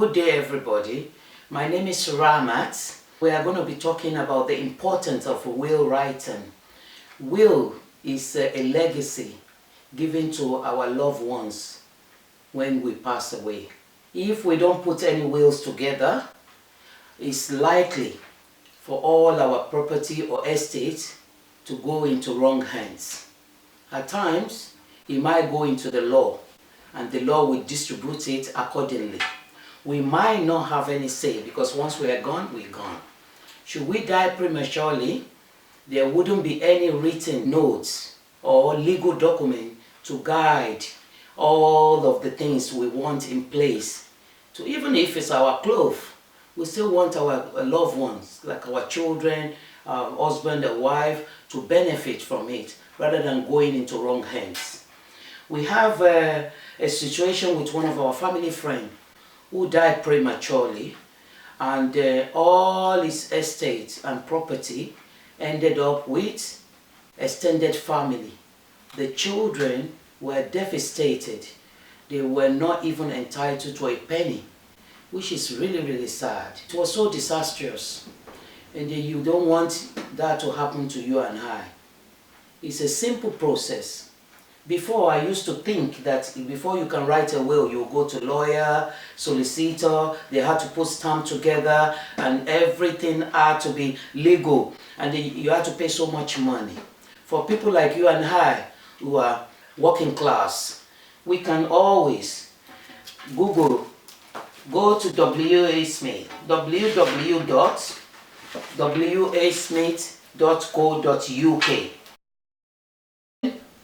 Good day, everybody. My name is Ramat. We are going to be talking about the importance of will writing. Will is a legacy given to our loved ones when we pass away. If we don't put any wills together, it's likely for all our property or estate to go into wrong hands. At times, it might go into the law, and the law will distribute it accordingly. We might not have any say because once we are gone, we're gone. Should we die prematurely, there wouldn't be any written notes or legal document to guide all of the things we want in place. So even if it's our clothes, we still want our loved ones, like our children, our husband, or wife, to benefit from it rather than going into wrong hands. We have a situation with one of our family friends who died prematurely, and all his estate and property ended up with extended family. The children were devastated. They were not even entitled to a penny, which is really, really sad. It was so disastrous, and you don't want that to happen to you and I. It's a simple process. Before, I used to think that before you can write a will, you go to lawyer, solicitor, they had to put stamp together, and everything had to be legal, and you had to pay so much money. For people like you and I, who are working class, we can always Google, go to W.A. Smith, www.wasmith.co.uk.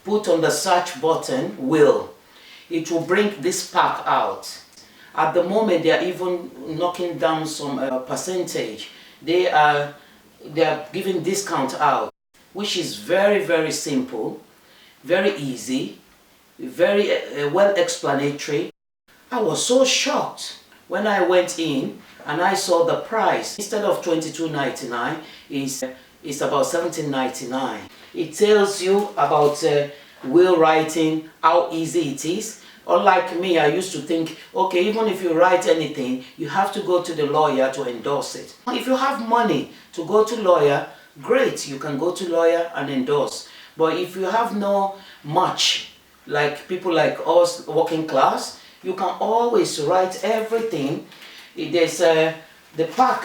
Put on the search button will. It will bring this pack out. At the moment, they are even knocking down some percentage. They are giving discount out, which is very, very simple, very easy, very well explanatory. I was so shocked when I went in and I saw the price. Instead of $22.99, it's about $17.99. It tells you about will writing, how easy it is. Unlike me, I used to think, okay, even if you write anything, you have to go to the lawyer to endorse it. If you have money to go to lawyer, great, you can go to lawyer and endorse. But if you have no much, like people like us, working class, you can always write everything. There's the pack.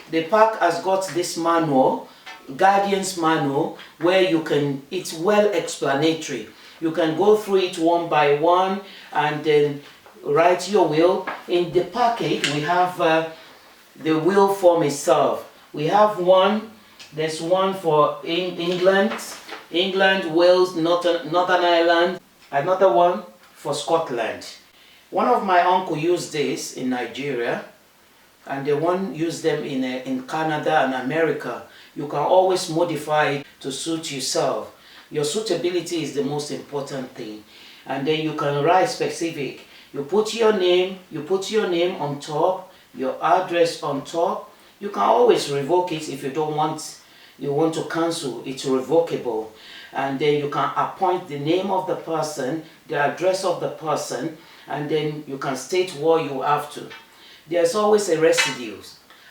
The pack has got this manual, guardian's manual, where you can, it's well explanatory. You can go through it one by one and then write your will. In the package, we have the will form itself. We have one, there's one for England, Wales, Northern Ireland, another one for Scotland. One of my uncle used this in Nigeria, and the one used them in Canada and America. You can always modify it to suit yourself. Your suitability is the most important thing. And then you can write specific. You put your name on top, your address on top. You can always revoke it if you don't want, you want to cancel, it's revocable. And then you can appoint the name of the person, the address of the person, and then you can state what you have to. There's always a residue.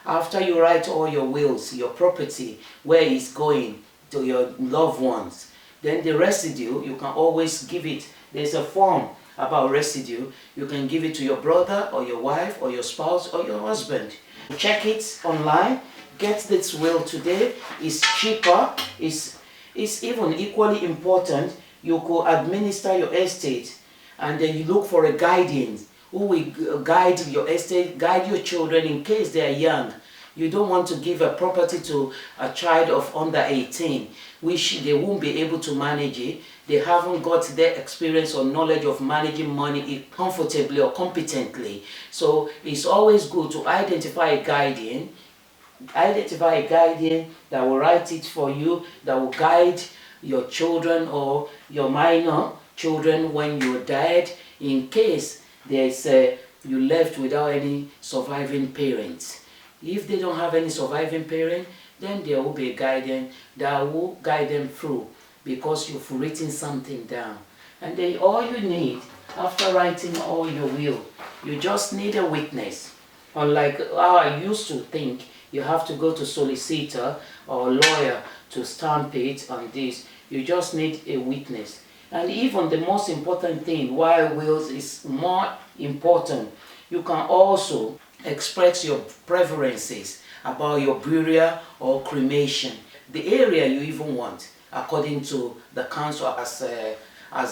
After you write all your wills, your property, where it's going to your loved ones, then the residue, you can always give it. There's a form about residue. You can give it to your brother or your wife or your spouse or your husband. Check it online. Get this will today. It's cheaper. It's even equally important. You could administer your estate, and then you look for a guardian who will guide your estate, guide your children in case they are young. You don't want to give a property to a child of under 18, which they won't be able to manage it. They haven't got their experience or knowledge of managing money comfortably or competently. So it's always good to identify a guardian that will write it for you, that will guide your children or your minor children when you're dead, in case there's you left without any surviving parents. If they don't have any surviving parent, then there will be a guardian that will guide them through, because you've written something down. And then all you need, after writing all your will, you just need a witness. Unlike how I used to think, you have to go to solicitor or lawyer to stamp it on this. You just need a witness. And even the most important thing, why wills is more important, you can also express your preferences about your burial or cremation, the area you even want, according to the council, as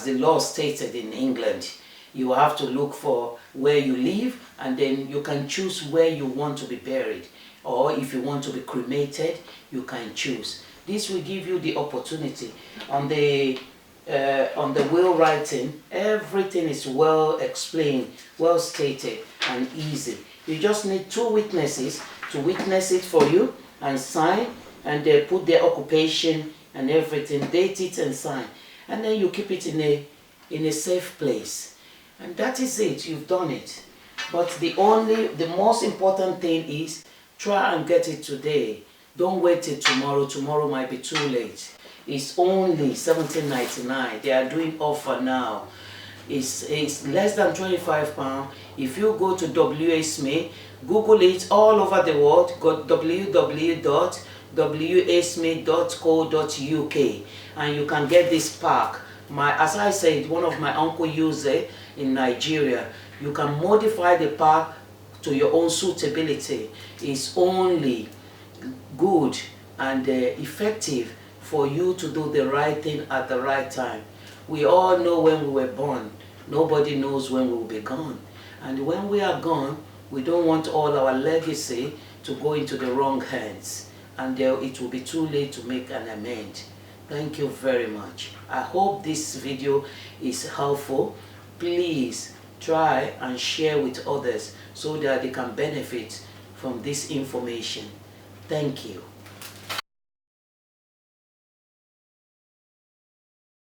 the law stated in England. You have to look for where you live, and then you can choose where you want to be buried, or if you want to be cremated, you can choose. This will give you the opportunity. On the will writing, everything is well explained, well stated, and easy. You just need 2 witnesses to witness it for you and sign, and they put their occupation and everything, date it and sign, and then you keep it in a safe place. And that is it, you've done it. But the most important thing is, try and get it today. Don't wait till tomorrow. Tomorrow might be too late. It's only £17.99. They are doing offer now. It's less than £25. If you go to WA Smith, Google it all over the world, go www.wasmith.co.uk, and you can get this pack. As I said, one of my uncle used it in Nigeria. You can modify the pack to your own suitability. It's only good and effective for you to do the right thing at the right time. We all know when we were born. Nobody knows when we will be gone. And when we are gone, we don't want all our legacy to go into the wrong hands, and it will be too late to make an amend. Thank you very much. I hope this video is helpful. Please try and share with others so that they can benefit from this information. Thank you.